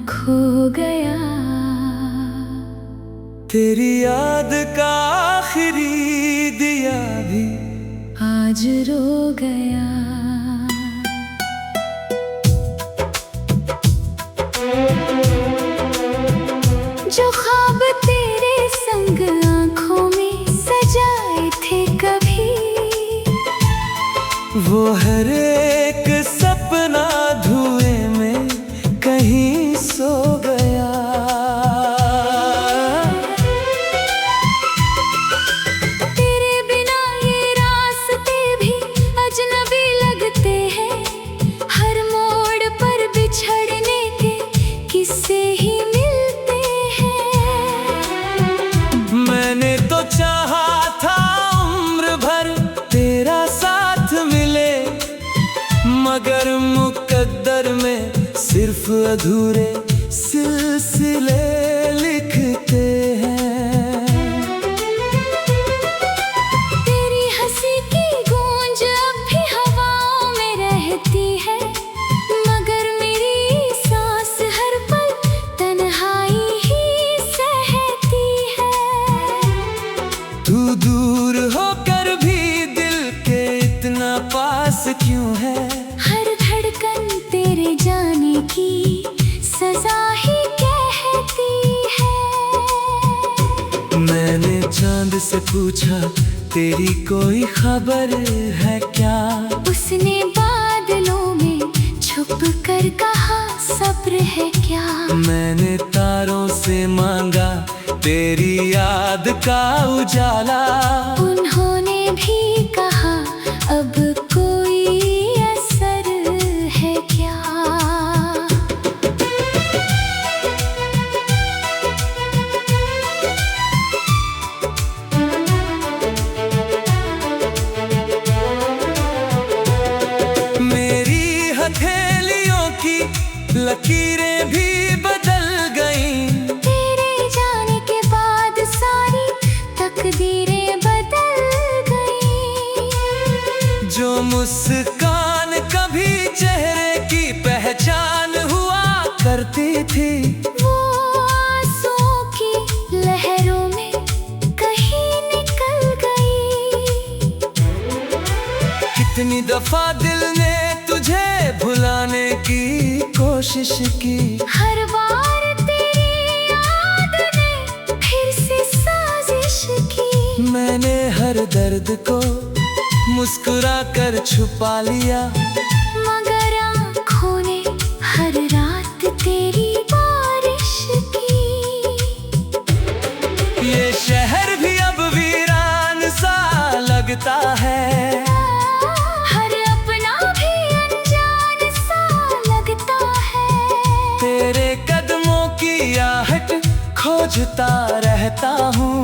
खो गया। तेरी याद का आखिरी दिया भी आज रो गया। जो ख्वाब तेरे संग आँखों में सजाए थे कभी, वो हर एक सपना धुएं में कहीं सो गया। तेरे बिना ये रास्ते भी अजनबी लगते हैं। हर मोड़ पर बिछड़ने के किस्से ही मिलते हैं। मैंने तो चाहा था उम्र भर तेरा साथ मिले, मगर मुकद्दर में सिर्फ अधूरे सिलसिले लिखते हैं। तेरी हंसी की गूंज अब भी हवाओं में रहती है, मगर मेरी सांस हर पल तन्हाई ही सहती है। तू दूर होकर भी दिल के इतना पास क्यों है? हर धड़कन तेरे जाने की सजा ही कहती है। मैंने चांद से पूछा तेरी कोई खबर है क्या? उसने बादलों में छुप कर कहा सब्र है क्या। मैंने तारों से मांगा तेरी याद का उजाला, उन्होंने भी कहा अब कोई असर है क्या। मेरी हथेलियों की लकीरें भी बदल गईं। तेरे जाने के बाद सारी तकदीरें बदल गईं। जो मुस्कान कभी चेहरे की पहचान हुआ करती थी, वो आंसुओं की लहरों में कहीं निकल गई। कितनी दफा दिल ने तुझे भुलाने की कोशिश की, हर बार तेरी याद ने फिर से साजिश की। मैंने हर दर्द को मुस्कुरा कर छुपा लिया, मगर आँखों ने हर रात तेरी बारिश की। ये शहर भी अब वीरान सा लगता है। हर अपना भी अनजान सा लगता है। तेरे कदमों की आहट खोजता रहता हूँ।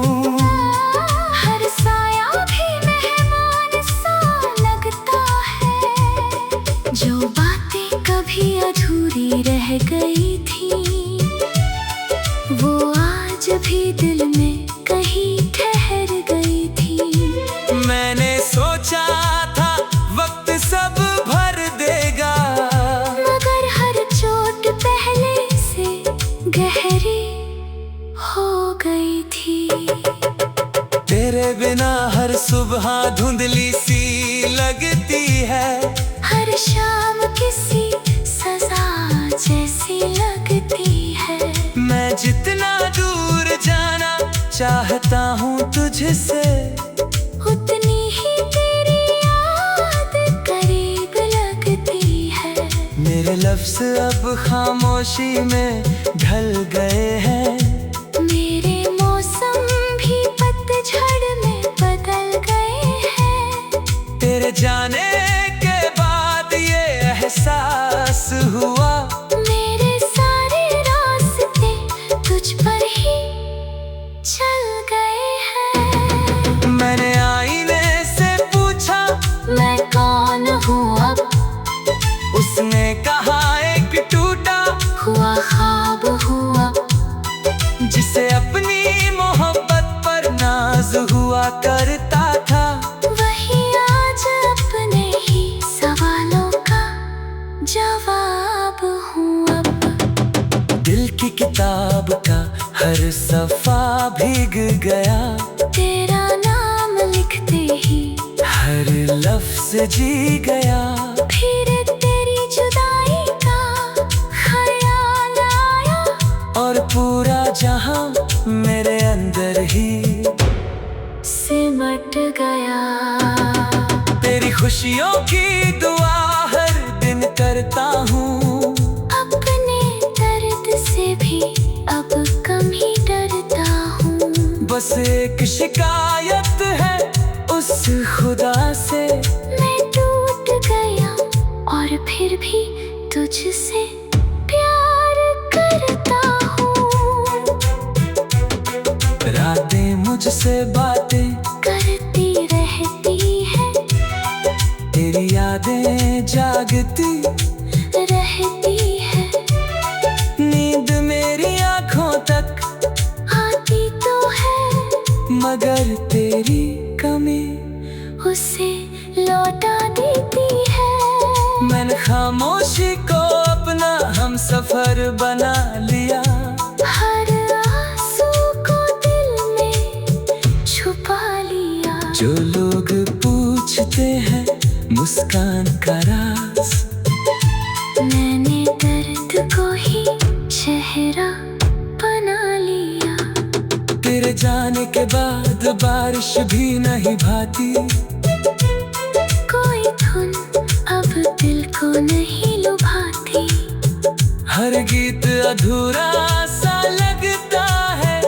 हर साया भी मेहमान सा लगता है। जो बातें कभी अधूरी रह गई थी, वो आज भी दिल में कहीं ठहर गई थी। मैंने सोचा था वक्त सब भर देगा, मगर हर चोट पहले से गहरी हो गई थी। तेरे बिना हर सुबह धुंधली सी लगती है। हर शाम किसी सजा जैसी लगती है। मैं जितना दूर जाना चाहता हूँ तुझसे, उतनी ही तेरी याद करीब लगती है। मेरे लफ्ज़ अब खामोशी में ढल गए हैं। मेरे मौसम भी पतझड़ में बदल गए हैं। तेरे जाने के बाद ये एहसास हुआ, मेरे सारे रास्ते तुझ पर ही चल गए हैं। मैंने आईने से पूछा मैं कौन हूँ अब, उसने कहा एक टूटा हुआ ख्वाब हूँ अब। किताब का हर सफा भीग गया। तेरा नाम लिखते ही हर लफ्ज़ जी गया। फिर तेरी जुदाई का ख्याल आया और पूरा जहां मेरे अंदर ही सिमट गया। तेरी खुशियों की दुआ हर दिन करता हूँ। अपने दर्द से भी अब कम ही डरता हूँ। बस एक शिकायत है उस खुदा से, मैं टूट गया और फिर भी तुझसे प्यार करता हूँ। रातें मुझसे बातें करती रहती है, तेरी यादें जागती रहती है। नींद मेरी आंखों तक आती तो है मगर तेरी कमी उसे लौटा देती है। मैंने खामोशी को अपना हम सफर बना लिया। हर आंसू को दिल में छुपा लिया। जो लोग पूछते हैं मुस्कान का राज, मैंने दर्द को ही चेहरा बना लिया। तेरे जाने के बाद बारिश भी नहीं भाती। कोई धुन अब दिल को नहीं लुभाती। हर गीत अधूरा सा लगता है।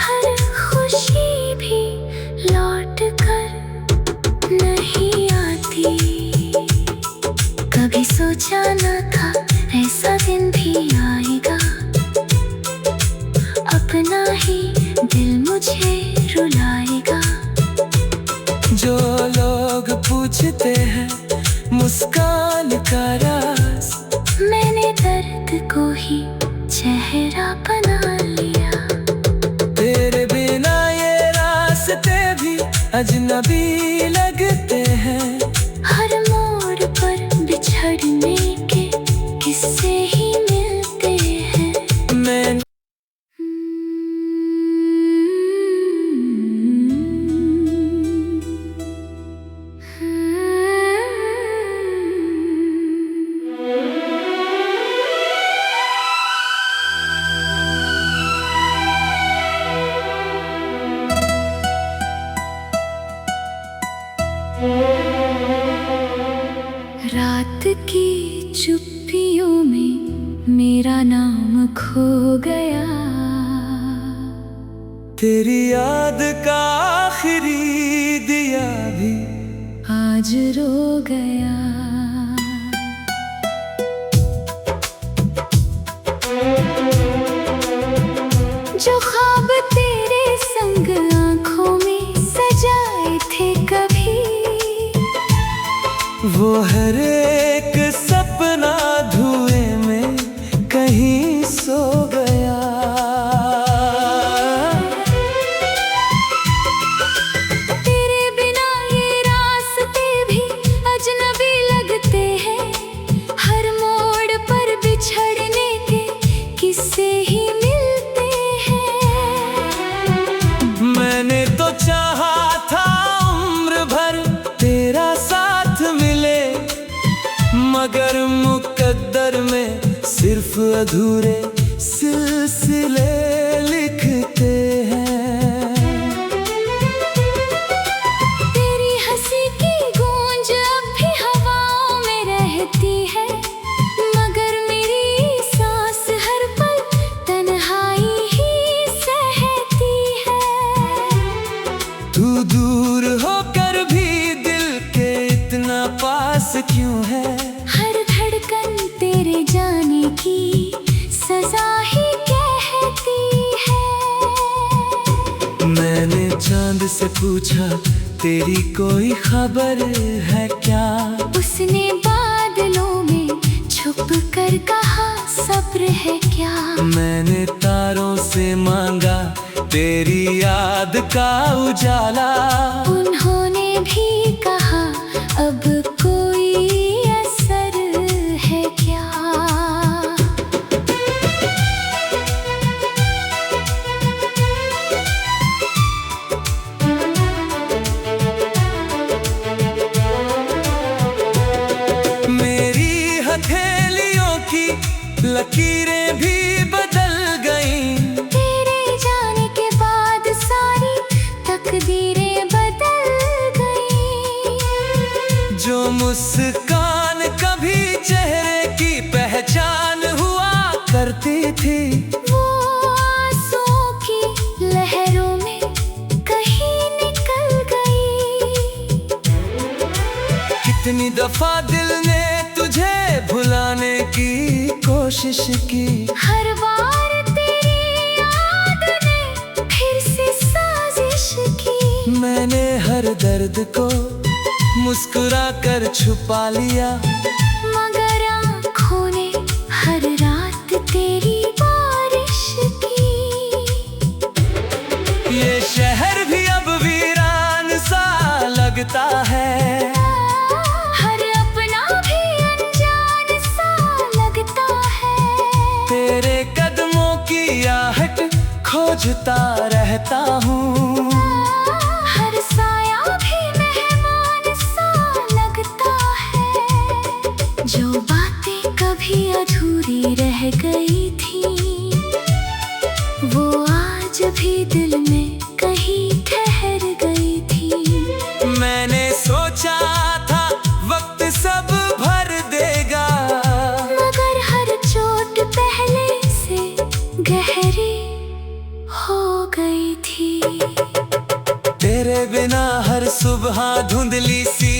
हर खुशी भी लौट कर नहीं आती। कभी सोचा न था ऐसा दिन भी आएगा। अपना ही दिल मुझे रुलाएगा। जो लोग पूछते हैं मुस्कान का राज, मैंने दर्द को ही चेहरा बना लिया। तेरे बिना ये रास्ते भी अजनबी लगते हैं। हर मोड़ पर बिछड़ने के किस्से ही मिलते हैं। मैं रात की चुप्पियों में मेरा नाम खो गया। तेरी याद का आखिरी दिया भी आज रो गया। जो ख्वाब तेरे संग आंखों में सजाए थे कभी, वो हर एक सपना धुएं में कहीं सो गया। तेरे बिना ये रास्ते भी अजनबी लगते हैं। हर मोड़ पर बिछड़ने के किस्से ही मिलते हैं। मैंने तो चाहा था उम्र भर तेरा साथ मिले, मगर मुकद्दर में सिर्फ अधूरे सिलसिले लिखते हैं। तेरी हंसी की गूंज अब भी हवाओं में रहती है, मगर मेरी सांस हर पल तन्हाई ही सहती है। तू दूर होकर भी दिल के इतना पास क्यों है? हर धड़कन तेरे जाने की सजा ही कहती है। मैंने चांद से पूछा तेरी कोई खबर है क्या? उसने बादलों में छुप कर कहा सब्र है क्या। मैंने तारों से मांगा तेरी याद का उजाला। उन्होंने भी कहा अब कोई असर है क्या। दफा दिल ने तुझे भुलाने की कोशिश की। हर बार तेरी याद ने फिर से साजिश की। मैंने हर दर्द को मुस्कुरा कर छुपा लिया, मगर आँखों ने हर रात तेरी बारिश की। ये शहर भी अब वीरान सा लगता है, हर अपना भी अनजान सा लगता है। तेरे कदमों की आहट खोजता रहता हूँ, हर साया भी मेहमान सा लगता है। जो बातें कभी अधूरी रह गई थी, वो आज भी दिल में कहीं ठहर गई थी। मैंने सोचा था वक्त सब भर देगा, मगर हर चोट पहले से गहरी हो गई थी। तेरे बिना हर सुबह धुंधली सी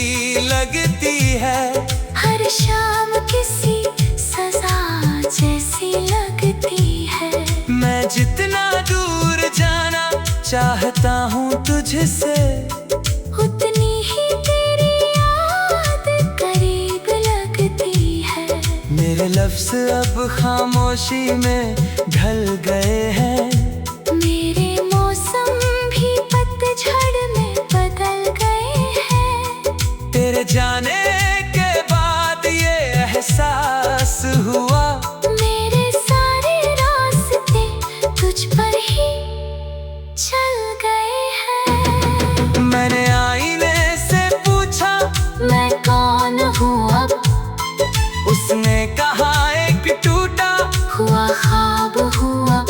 लगती है, हर शाम किसी सजा जैसी लगती है। मैं जितना दूर जाना चाहता हूँ तुझसे, उतनी ही तेरी याद करीब लगती है। मेरे लफ्ज़ अब खामोशी में ढल गए हैं, मेरे मौसम भी पतझड़ में बदल गए हैं। तेरे जाने के बाद ये एहसास हुआ, मेरे सारे रास्ते तुझ पर ही चल गए हैं। मैंने आईने से पूछा मैं कौन हूँ अब, उसने कहा एक टूटा हुआ ख्वाब हुआ।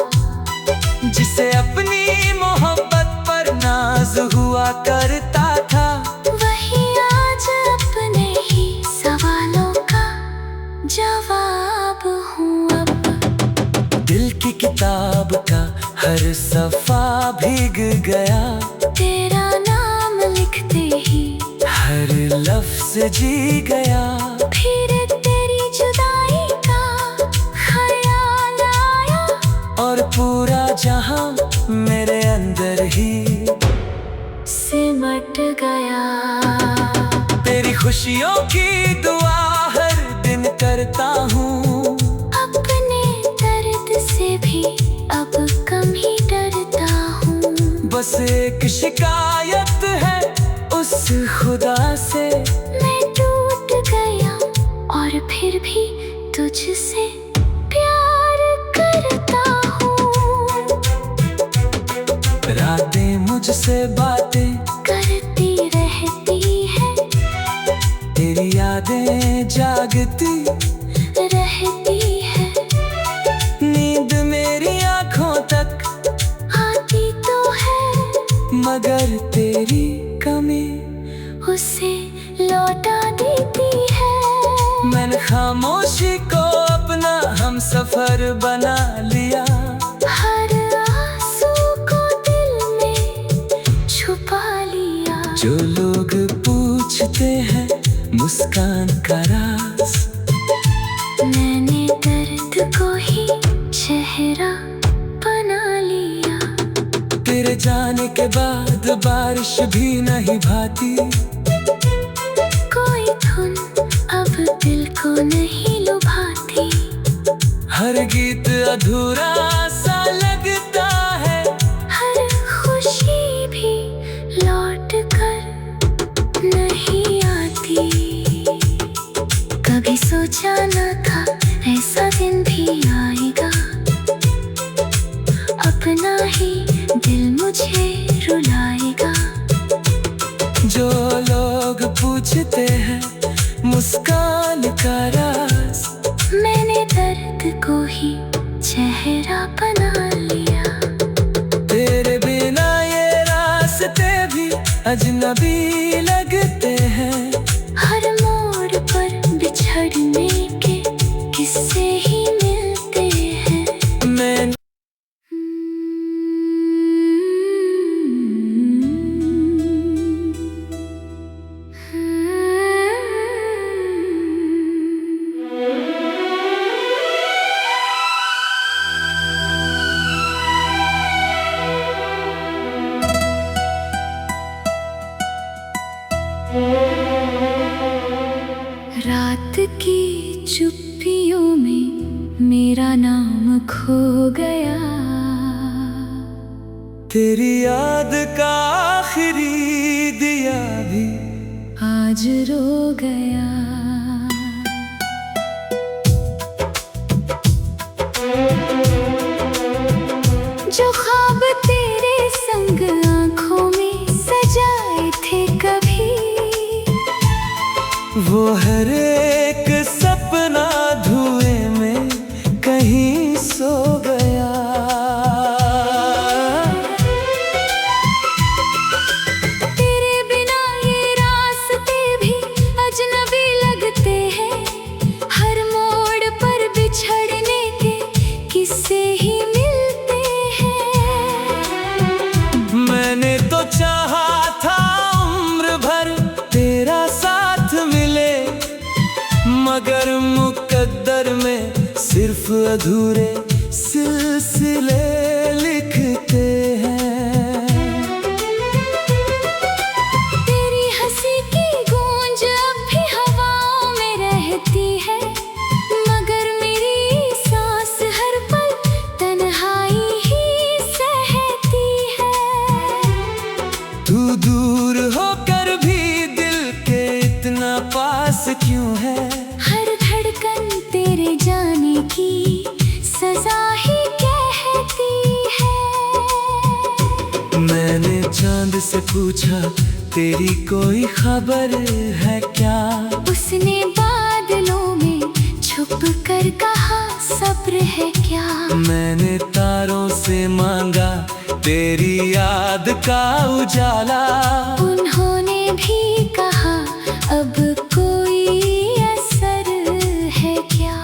जिसे अपनी मोहब्बत पर नाज हुआ करता था, वही आज अपने ही सवालों का जवाब हूँ अब। दिल की किताब का हर सफा भीग गया, तेरा नाम लिखते ही हर लफ्ज जी गया। फिर तेरी जुदाई का ख्याल आया, और पूरा जहां मेरे अंदर ही सिमट गया। तेरी खुशियों की दुआ हर दिन करता हूँ, अपने दर्द से भी अब कम ही डरता हूँ। बस एक शिकायत है उस खुदा से, मैं टूट गया और फिर भी तुझसे प्यार करता हूँ। रातें मुझसे बातें करती रहती है, तेरी यादें जागती रहती है। नींद मेरी आंखों तक आती तो है, मगर तेरी कमी उसे लौटा देती है। मैंने खामोशी को अपना हम सफर बना लिया, हर आंसू को दिल में छुपा लिया। जो लोग पूछते हैं मुस्कान का राज, मैंने दर्द को ही चेहरा बना लिया। तेरे जाने के बाद बारिश भी नहीं भाती, कोई धुन अब दिल को नहीं लुभाती। हर गीत अधूरा सा लगता है, हर खुशी भी लौट कर नहीं आती। कभी सोचा न था ऐसा दिन भी आएगा, अपना ही दिल मुझे रुलाएगा। जो लोग पूछते हैं मुस्कान का राज, मैंने दर्द को ही चेहरा बना लिया। तेरे बिना ये रास्ते भी अजनबी लगते हैं, हर मोड़ पर बिछड़ने के किस्से ही मिलते हैं। मैं तेरी याद का आखिरी दिया भी आज रो गया। जो ख्वाब तेरे संग आँखों में सजाए थे कभी, वो हर एक सपना धुएं में कहीं सो गया। तेरे बिना ये रास्ते भी अजनबी लगते हैं, हर मोड़ पर बिछड़ने के किस्से ही मिलते हैं। मैंने तो चाहा था उम्र भर तेरा साथ मिले, मगर मुकद्दर में सिर्फ अधूरे सिलसिले लिखते हैं। तेरी हंसी की गूंज अब भी हवाओं में रहती है, मगर मेरी सांस हर पल तन्हाई ही सहती है। तू दूर होकर भी दिल के इतना पास क्यों है? हर धड़कन तेरे जाने की सजा ही कहती है। मैंने चांद से पूछा तेरी कोई खबर है क्या? उसने बादलों में छुप कर कहा सब्र है क्या। मैंने तारों से मांगा तेरी याद का उजाला, उन्होंने भी कहा अब कोई असर है क्या।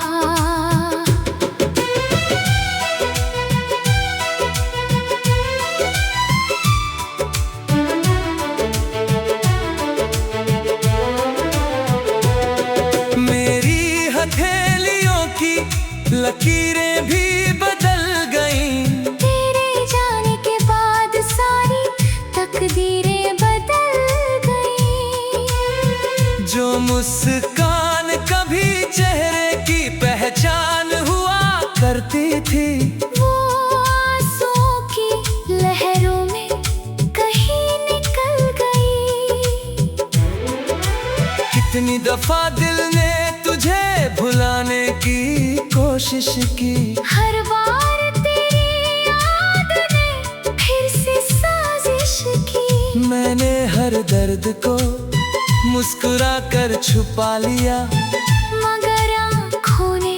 मेरी हथेलियों की लकीरें भी बदल गईं, तेरे जाने के बाद सारी तकदीरें बदल गई। जो मुस्कान कभी चेहरे की पहचान हुआ करती थी, वो आंसुओं की लहरों में कहीं निकल गई। कितनी दफा दिल ने तुझे भुलाने की कोशिश की, हर बार तेरी याद ने फिर से साजिश की। मैंने हर दर्द को मुस्कुरा कर छुपा लिया, मगर आँखों ने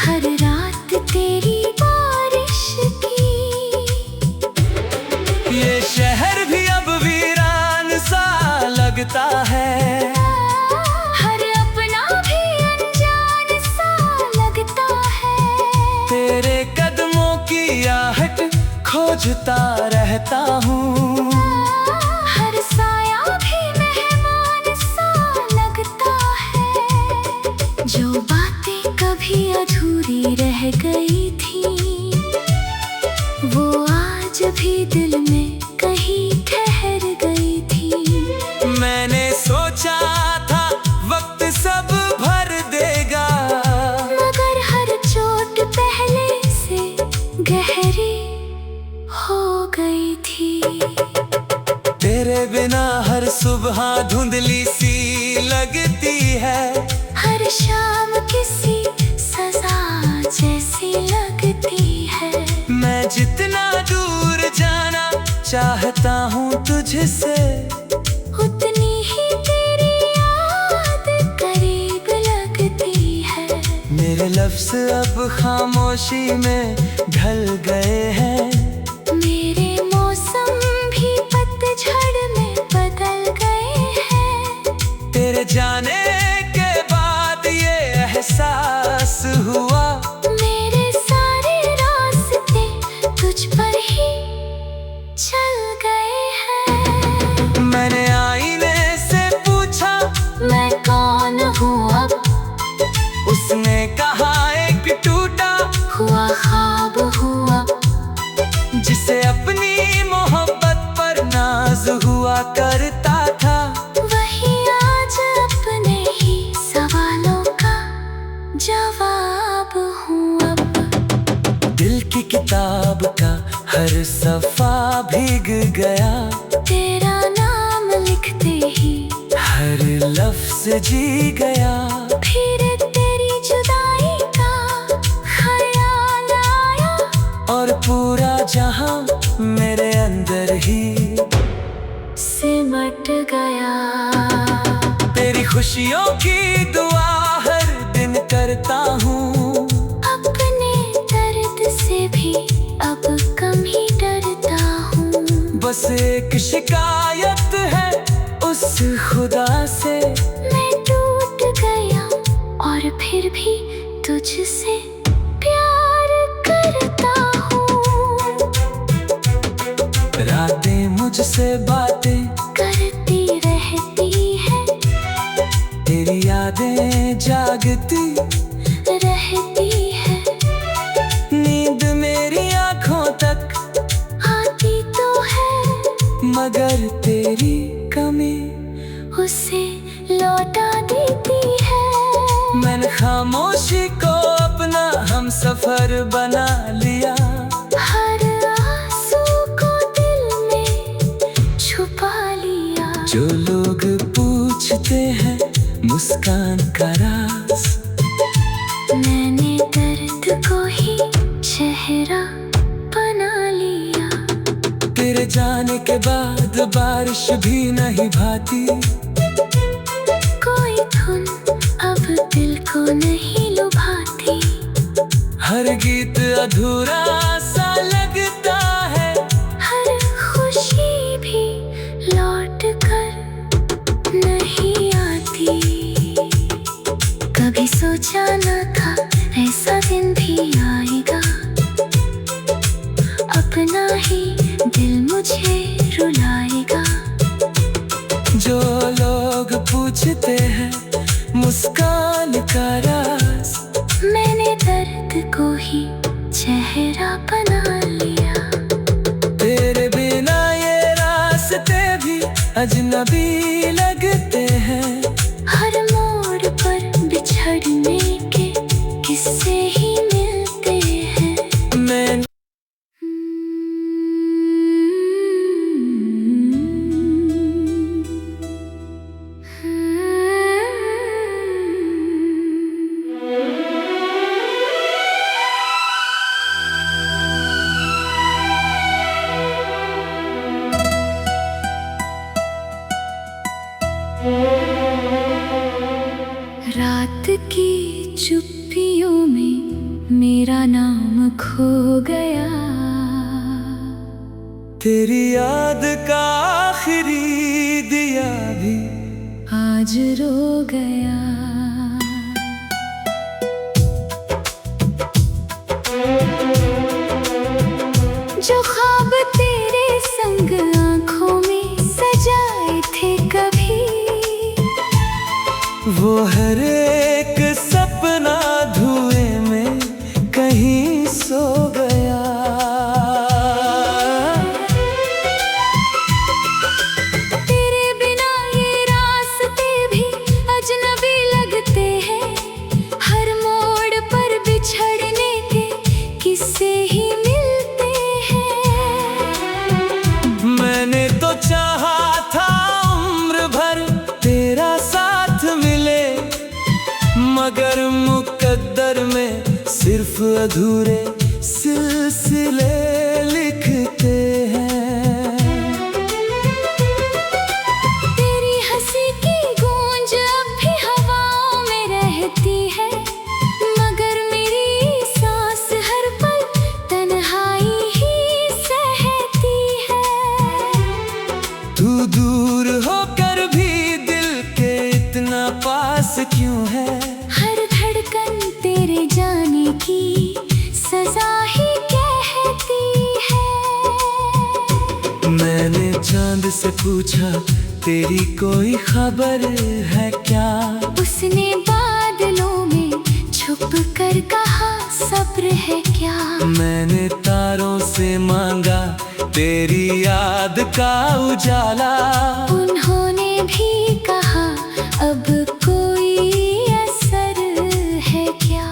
हर रात तेरी बारिश की। ये शहर भी अब वीरान सा लगता है, हर अपना भी अनजान सा लगता है। तेरे कदमों की आहट खोजता रहता हूँ, हर साया भी मेहमान सा लगता है। जो बातें कभी अधूरी रह गई थी, वो आज भी दिल में कहीं ठहर गई थी। मैंने सोचा था वक्त सब भर देगा, मगर हर चोट पहले से गहरी हो गई थी। तेरे बिना हर सुबह धुंधली सी लगती है, हर शाम किसी सजा जैसी लगती है। मैं जितना दूर जाना चाहता हूँ तुझसे, उतनी ही तेरी याद करीब लगती है। मेरे लफ्ज़ अब खामोशी में ढल गए हैं, मेरे मौसम भी पतझड़ में बदल गए हैं। तेरे जाने के बाद ये एहसास हुआ, मेरे सारे रास्ते तुझ पर ही चल गए हैं। मैंने आईने से पूछा मैं कौन हूँ अब, उसने कहा एक टूटा हुआ ख्वाब हुआ, जिसे अपनी मोहब्बत पर नाज हुआ करता था। वही आज अपने ही सवालों का जवाब हूँ अब। दिल की किताब का हर सफा भीग गया तेरा नाम लिखते ही, हर लफ्ज़ जी गया। फिर तेरी जुदाई का ख्याल आया और पूरा जहां मेरे अंदर ही सिमट गया। तेरी खुशियों की दुआ हर दिन करता हूँ, अपने दर्द से भी अब कम ही डरता हूँ। बस एक शिकायत है उस खुदा से, मैं टूट गया और फिर भी तुझसे प्यार करता हूँ। रातें मुझसे बातें करती रहती है, तेरी यादें जागती रहती है। नींद मेरी आंखों तक आती तो है, मगर तेरी कमी उसे लौटा देती है। मैंने खामोशी को अपना हम सफर बना लिया। हर आंसू को दिल में छुपा लिया। जो लोग पूछते हैं मुस्कान का राज, मैंने दर्द को ही चेहरा बना लिया। तेरे जाने के बाद बारिश भी नहीं भाती, कोई धुन अब दिल को नहीं लुभाती। हर गीत अधूरा सा लगता है, हर खुशी भी लौट कर नहीं आती। कभी सोचा न था ऐसा दिन भी आएगा, अपना ही दिल मुझे रुलाएगा। जो लोग पूछते हैं मुस्कान का राज, मैंने दर्द को ही चेहरा बना लिया। तेरे बिना ये रास्ते भी अजनबी लगते हैं। हर मोड़ पर बिछड़ने के किस्से ही मिलते हैं। मैं रात की चुप्पियों में मेरा नाम खो गया। तेरी याद का आखिरी दिया भी आज रो गया। जो ख्वाब तेरे संग आंखों में सजाए थे कभी, वो हर एक सपना धुएं में कहीं सो गया। तेरे बिना ये रास्ते भी अजनबी लगते हैं। हर मोड़ पर बिछड़ने के किस्से ही मिलते हैं। मैंने तो चाहा था उम्र भर तेरा साथ मिले, मगर मुकद्दर में सिर्फ अधूरे सिलसिले लिखते हैं। तेरी हंसी की गूंज अब भी हवाओं में रहती है, मगर मेरी सांस हर पल तन्हाई ही सहती है। तू दूर होकर भी दिल के इतना पास क्यों है? हर धड़कन तेरे जाने की सजा ही कहती है। मैंने चांद से पूछा तेरी कोई खबर है क्या? उसने बादलों में छुप कर कहा सब्र है क्या। मैंने तारों से मांगा तेरी याद का उजाला, उन्होंने भी कहा अब कोई असर है क्या।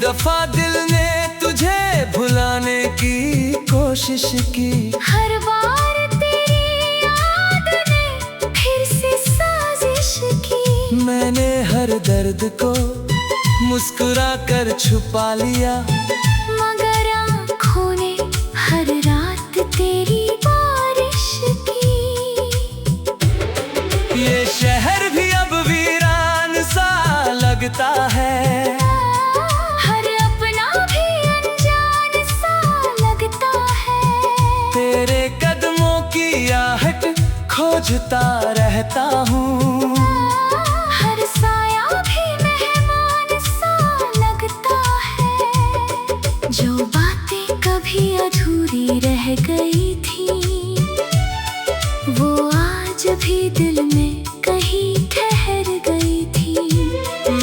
दफा दिल ने तुझे भुलाने की कोशिश की। हर बार तेरी याद ने फिर से साजिश की। मैंने हर दर्द को मुस्कुरा कर छुपा लिया, मगर आँखों ने हर रात तेरी बारिश की। ये शहर भी अब वीरान सा लगता है, हर अपना भी अनजान सा लगता है। तेरे कदमों की आहट खोजता रहता हूँ, हर साया भी मेहमान सा लगता है। जो बातें कभी अधूरी रह गई थी, वो आज भी दिल में कहीं ठहर गई थी।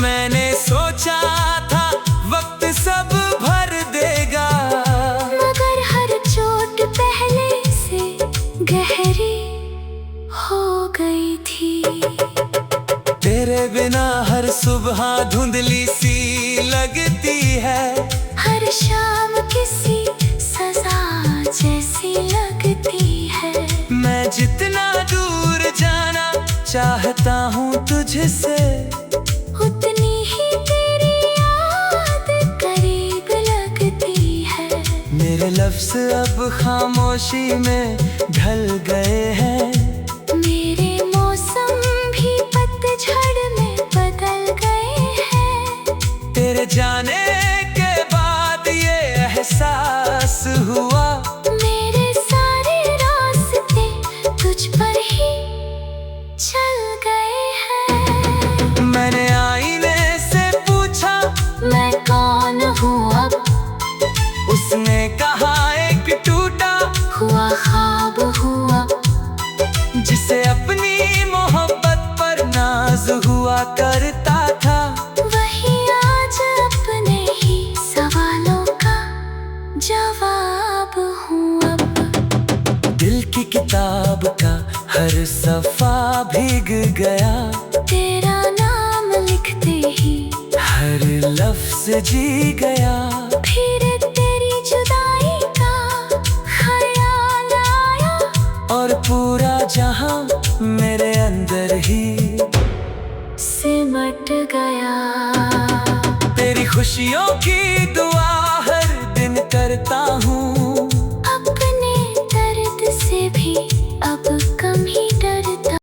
मैंने सोचा था वक्त सब भर देगा, मगर हर चोट पहले से गहरी हो गई थी। तेरे बिना हर सुबह धुंधली सी लगती है, हर शाम किसी सजा जैसी लगती है। मैं जितना दूर जाना चाहता हूँ तुझसे, उतनी ही तेरी याद करीब लगती है। मेरे लफ्ज़ अब खामोशी में ढल गए हैं, मेरे मौसम भी पतझड़ में बदल गए हैं। तेरे जाने के बाद ये एहसास हुआ, मेरे सारे रास्ते तुझ पर ही चल गए हैं। मैंने आईने से पूछा मैं कौन हूँ अब, उसने कहा एक टूटा हुआ ख्वाब हुआ। जिसे अपनी मोहब्बत पर नाज हुआ करता था, वही आज अपने ही सवालों का जवाब हूँ अब। दिल की किताब का हर सफा भीग गया, तेरा नाम लिखते ही हर लफ्ज जी गया। फिर तेरी जुदाई का ख्याल आया, और पूरा जहां मेरे अंदर ही सिमट गया। तेरी खुशियों की दुआ हर दिन करता हूँ,